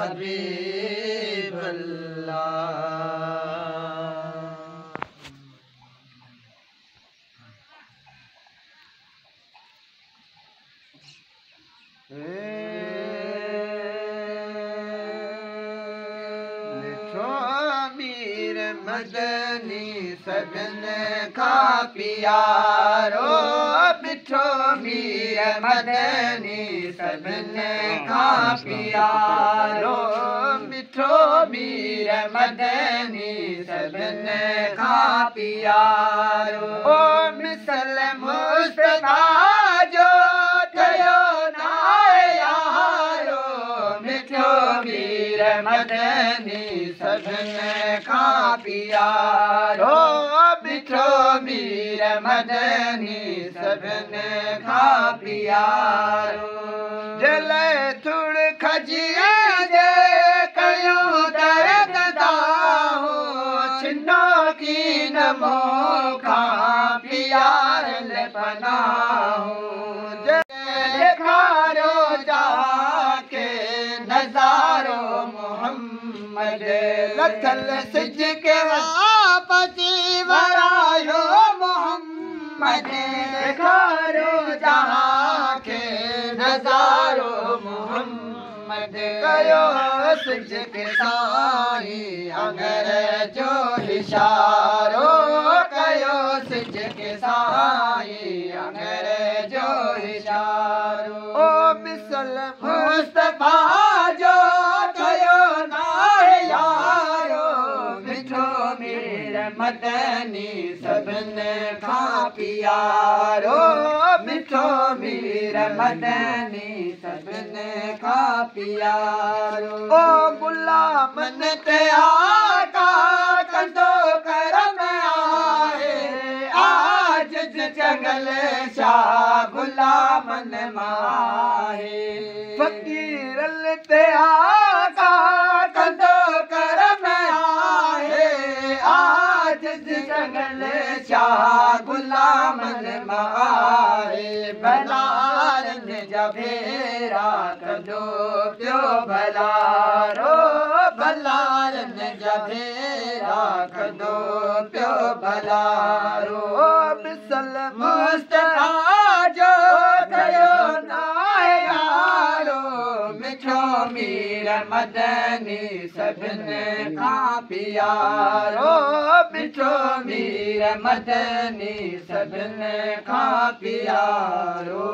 हबीब अल्लाह। मिठो मीर मदनी सभिनी खां प्यारो, मिठो मीर मदनी सभिनी खां प्यारो, मिठो मीर मदनी सभिनी खां प्यारो। ओ मिसल मुस्तफा जो ठहियो नाहे यारो, मिठो मीर मदनी सभिनी खां प्यारो, मिठो मीर मदनी सभिनी खां प्यारो। जले थुड़ खजिए जे कयूं दर्द दाहो, छिनो कीन मोखां प्यारल पनाहो। देखारो जाके नज़ारो मोहम्मद, लथल सिज के वापसी वरायो मोहम्मद। देखारो जाके नज़ारो मोहम्मद, कयो सिज के साईं अंगर जो इशारो, कयो सिज के साईं अंगर जो इशारो। ओ मिसल मुस्तफा जो ठहियो नाहे यारो, मिठो मीर मदनी सभिनी खां प्यारो, मिठो मीर मदनी सभिनी खां प्यारो। ओ गुलामन ते आका कंदो करम आहे, आज जंगल शाह गुलामन माहे। फ़कीरल ते आका कंदो करम आहे, आज जंगल शाह गुलामन माहे। भलारन जा भेरा कंदो पियो भलारो, भलारन जा भेरा कंदो पियो भलारो। मिसल मुस्तफा जो ठहियो नाहे यारो, मिठो मीर मदनी सभिनी खां प्यारो, मिठो मीर मदनी सभिनी खां प्यारो।